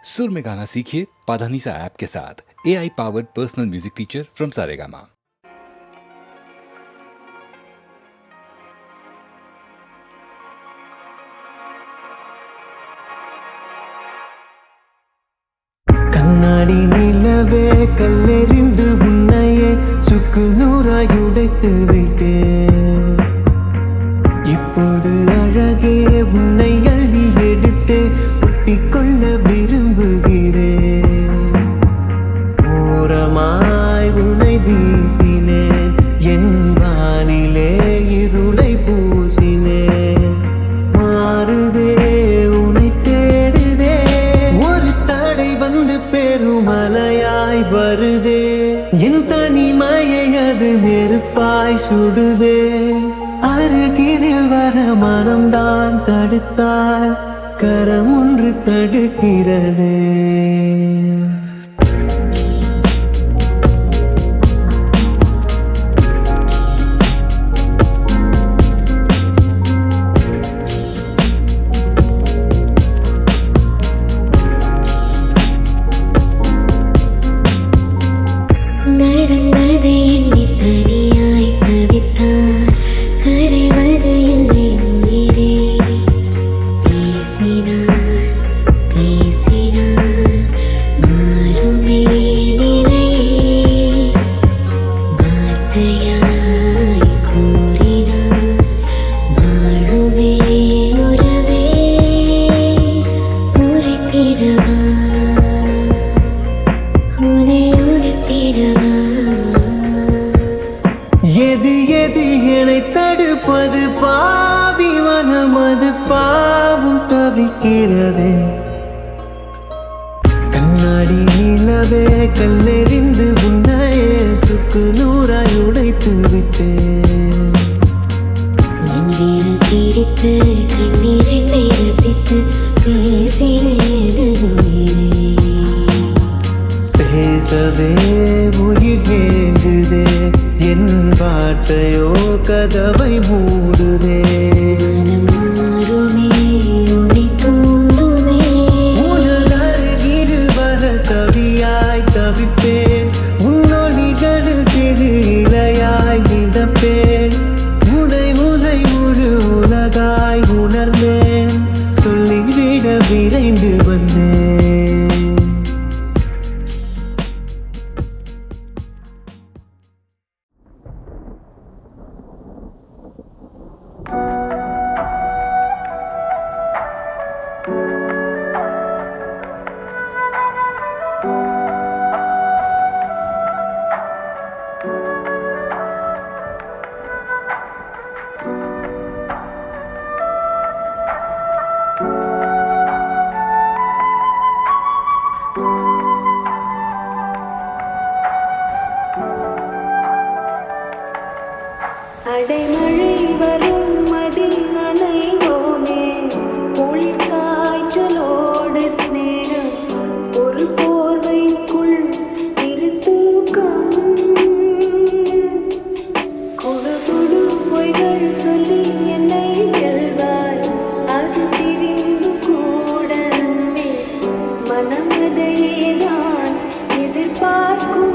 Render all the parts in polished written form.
सुर में गाना सीखिए पाधानीसा ऐप के साथ। AI powered personal music teacher from Saregama. கண்ணாடி நிலவே கல்லெறிந்து உன்னையே சுக்கு நூறாய் உடைத்து விட்டேன். இப்போது அழகே உன்னை அள்ளி எடுத்து ஒட்டிக்கொள்ள விரும்புகிறேன். ஓரமாய் உன்னை வீசினேன், என் வானிலே இருளை பூசினேன். மாறுதே உன்னை தேடுதே, ஒரு தடை வந்து பெருமலையாய் வருதே. என் தனிமையை அது நெருப்பாய் சுடுதே. அருகினில் வர மனம்தான் தடுத்தால் கரம் ஒன்று தடுக்கிறது. எது எது என்னை தடுப்பது, பாவி மனம் அது பாவம் தவிக்கிறதே. கண்ணாடி நிலவே கல்லெறிந்து உன்னையே சுக்கு நூறாய் உடைத்து விட்டேன். பிடித்து கண்ணீரை ரசித்து பேசவே உயிர் ஏங்குதே, என் வார்த்தையோ கதவை மூடுதே. உனதருகில் வர தவியாய் தவிப்பேன், உன்னொலிகளில் திரு இலையாய் மிதப்பேன். உனை உனை முழு உலகாய் உணர்ந்தேன், சொல்லிவிட விரைந்து வந்தேன். அடைமழை வரும் அதில் நனைவோமே, குளிர் காய்ச்சலோடு ஸ்நேகம், ஒரு போர்வைக்குள் இரு தூக்கம். கொடு கொடு பொய்கள் சொல்லி என்னை வெல்வாய், அது தெரிந்து கூட அன்பே மனம் அதையேதான் எதிர்பார்க்கும்.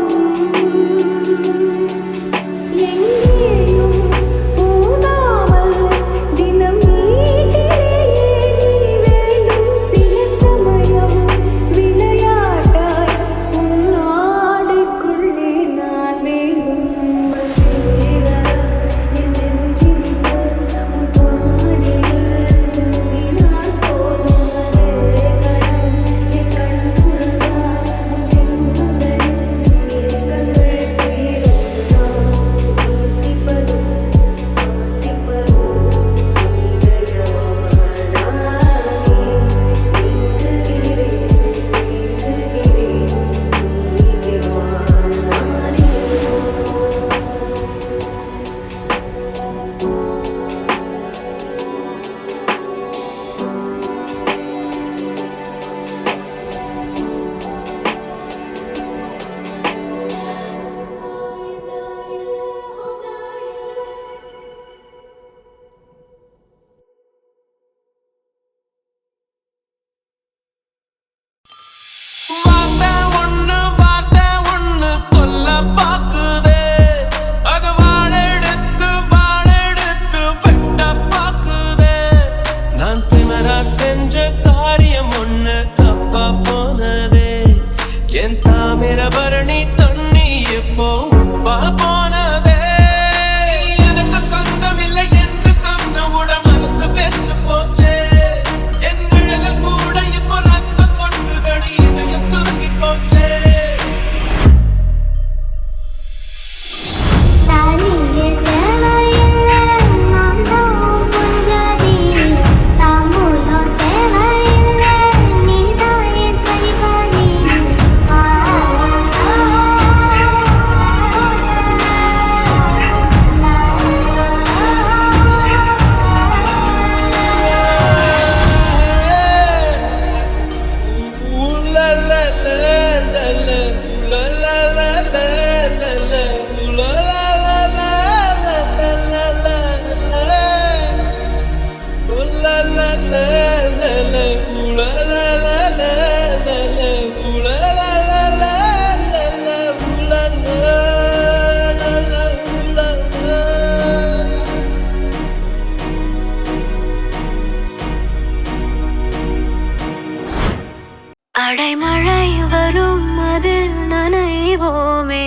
அடைமழை வரும் அதில் நனைவோமே,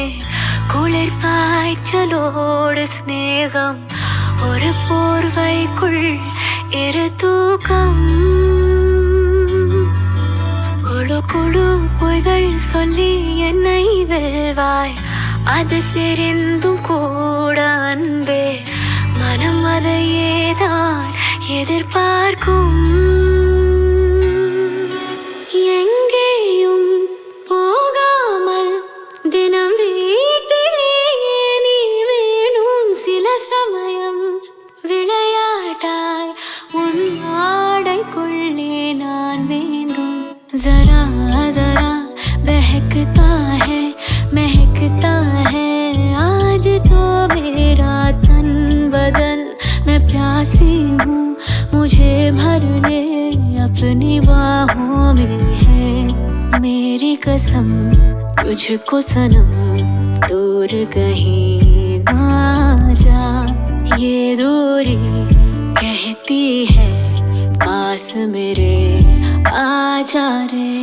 குளிர் பாய்ச்சலோடு ஸ்நேகம், ஒரு போர்வைக்குள் இரு தூக்கம். குழு குழு பொய்கள் சொல்லி என்னை வெல்வாய், அது தெரிந்தும் கூட அன்பே மனம் அதையேதான் எதிர்பார்க்கும். எங்கேயும் போகாமல் தினம் வீட்டிலேயே நீ வேணும். சில சமயம் விளையாட்டாய் உன் ஆடைக்குள்ளே நான் வேண்டும். जरा जरा बहकता है महकता है आज तो मेरा तन बदन. मैं प्यासी हूँ मुझे भर ले अपनी बाहों में है मेरी कसम. तुझको सनम दूर कहीं ना जा, ये दूरी कहती है पास मेरे आजा रे.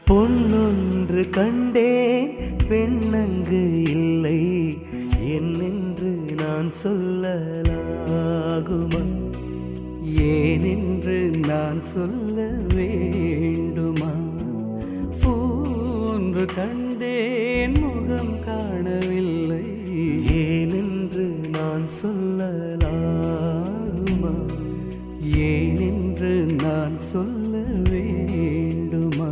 பொன்னொன்று கண்டேன் பெண்ணங்கு இல்லை என்னென்று நான் சொல்லலாகுமா, ஏனென்று நான் சொல்ல வேண்டுமா. பூன்று கண்டேன் முகம் காணவில்லை ஏனென்று நான் சொல்லலாகுமா, ஏனென்று நான் சொல்ல வேண்டுமா.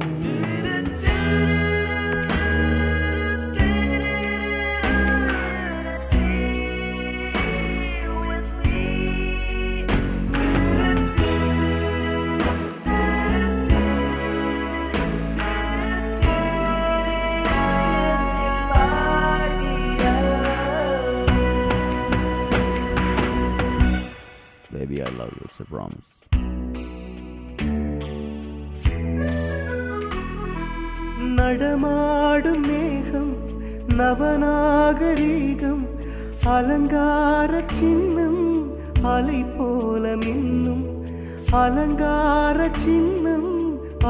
Baby, I love you, it's a promise. நடமாடும் மேகம் நவநாகரீகம் அலங்கார சின்னம் அலை போல மின்னும், அலங்கார சின்னம்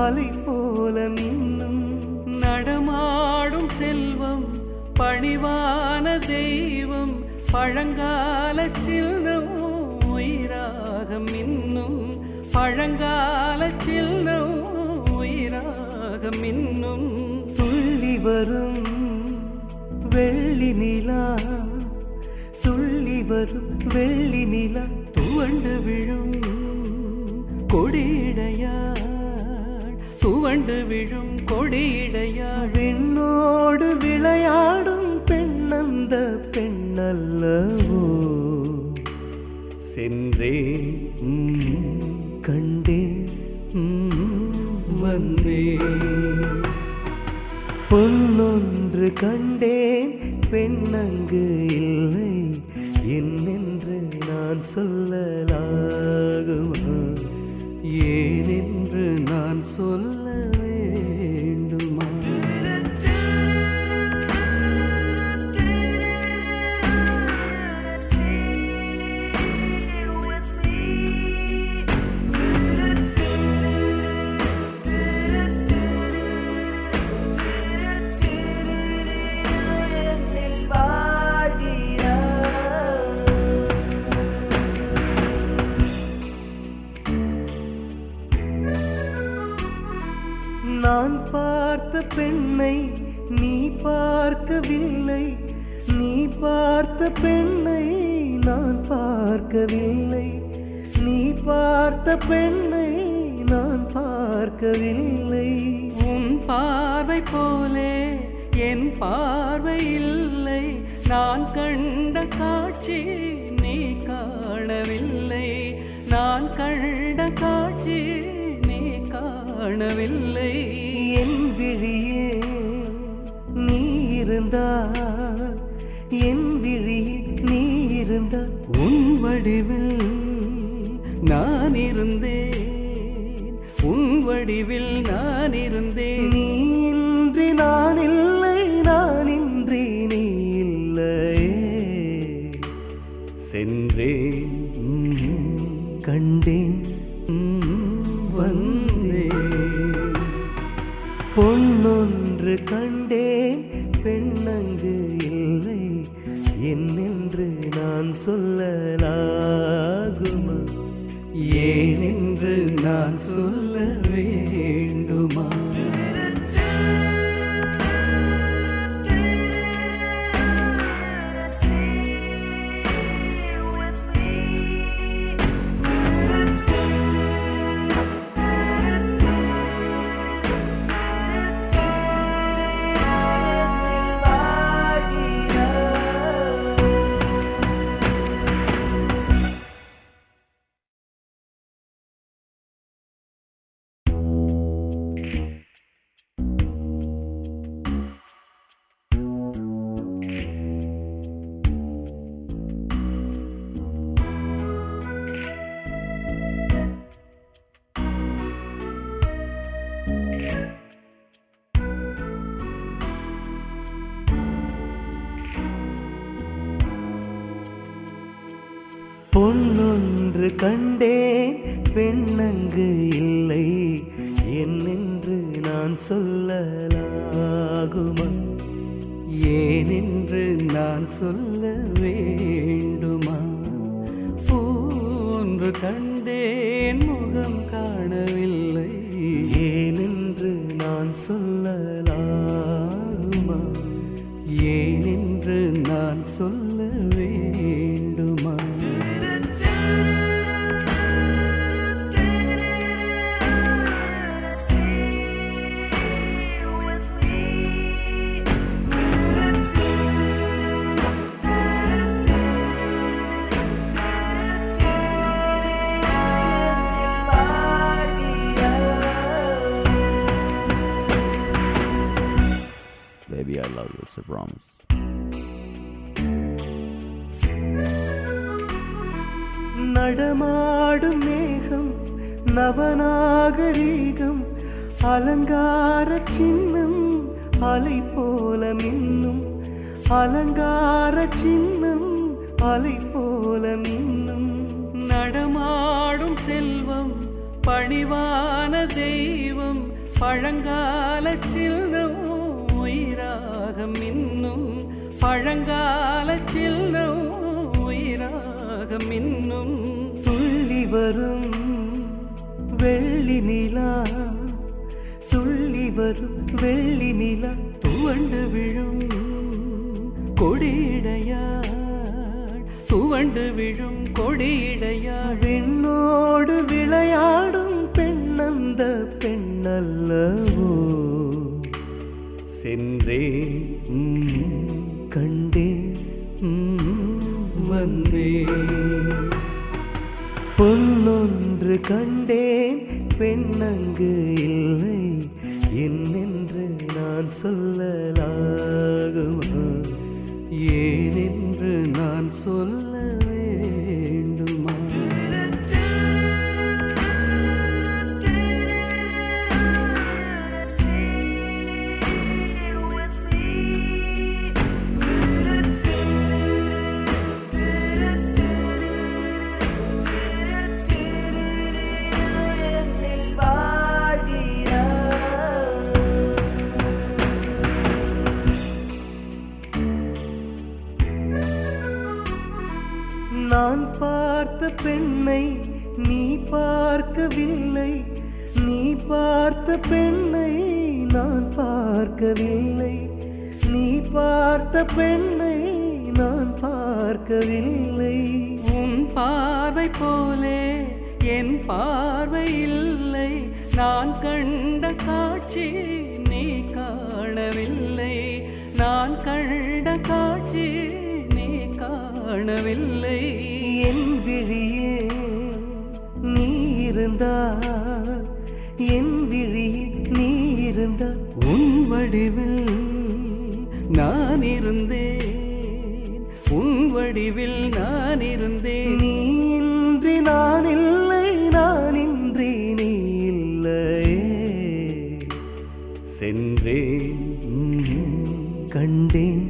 அலை போல மின்னும். நடமாடும் செல்வம் பணிவான தெய்வம் பழங்கால சின்னம் உயிராக மின்னும், பழங்கால சின்னம் உயிராக மின்னும். துள்ளி வரும் வெள்ளி நிலா, துள்ளி வரும் வெள்ளி நிலா துவண்டு விழும் கொடியிடையாள், துவண்டு விழும் கொடியிடையாள். பெண்ணோடு விளையாடும் பெண்ணந்த பெண்ணல்லவோ, சென்றே கண்டே வந்தே. பொன்னொன்று கண்டேன் பெண்ணங்கு இல்லை என்னென்று நான் சொல்லலாகுமா, ஏனென்று நான் சொல்ல வேண்டுமா. நீ பார்க்கவில்லை, நீ பார்த்த பெண்ணை நான் பார்க்கவில்லை, நீ பார்த்த பெண்ணை நான் பார்க்கவில்லை. உன் பார்வை போலே என் பார்வை இல்லை, நான் கண்ட காட்சி நீ காணவில்லை, நான் கண்ட காட்சி நீ காணவில்லை. என் விழியே நீ இருந்தால், என் விழியில் நீ இருந்தால், உன் வடிவில் நான் இருந்தேன், உன் வடிவில் நான் இருந்தேன். நீ இன்றி நான் இல்லை, நான் இன்றி நீ இல்லையே. சென்றேன், கண்டேன், வந்தேன். பொன்னொன்று கண்டேன், பெண்ணங்கு இல்லை, என்னென்று நான் சொல்லலாகுமா? ஏனென்று நான் சொல்ல வேண்டுமா? பொன்னொன்று கண்டேன், பெண்ணங்கு இல்லை, என்னென்று நான் சொல்லலாகுமா? ஏனென்று நான் சொல்ல வேண்டுமா? போன்று கண்டேன், முகம் காணவில்லை, ஏனென்று நான் சொல்லலாகுமா? ஏனென்று நான் சொல்ல வேண்டுமா? Baby, I love you, it's a promise. நடமாடும் மேகம், நவநாகரீகம், அலங்கார சின்னம், அலை போல மின்னும், அலங்கார சின்னம், அலை போல மின்னும். நடமாடும் செல்வம், பணிவான தெய்வம், பழங்கால சில்லம் உயிராக மின்னும், பழங்கால சில்லம் உயிராக மின்னும். துள்ளி வரும் வெள்ளி நிலா, துள்ளி வரும் வெள்ளி நிலா, துவண்டு விழும் கொடியிடையாள், துவண்டு விழும் கொடியிடையாள். பெண்ணோடு விளையாடும் பெண்ணந்த பெண்ணல்லவோ? சென்றேன், கண்டேன், வந்தேன். பொன்னொன்று கண்டேன், பெண்ணங்கு இல்லை, என்னென்று நான் சொல்லலாகுமா? ஏனென்று நான் சொல்ல வேண்டுமா? நான் பார்த்த பெண்ணை நீ பார்க்கவில்லை, நீ பார்த்த பெண்ணை நான் பார்க்க பார்க்கவில்லை, நீ பார்த்த பெண்ணை நான் பார்க்கவில்லை. உன் பார்வை போலே என் பார்வை இல்லை, நான் கண்ட காட்சி நீ காணவில்லை, நான் கண்ட காட்சி நீ காணவில்லை. என் விழியே நீ இருந்தால், என் விழியில் நீ இருந்தால், உன் வடிவில் நான் இருந்தேன், உன் வடிவில் நான் இருந்தேன். நீ இன்றி நான் இல்லை, நான் இன்றி நீ இல்லையே. சென்றேன், கண்டேன்,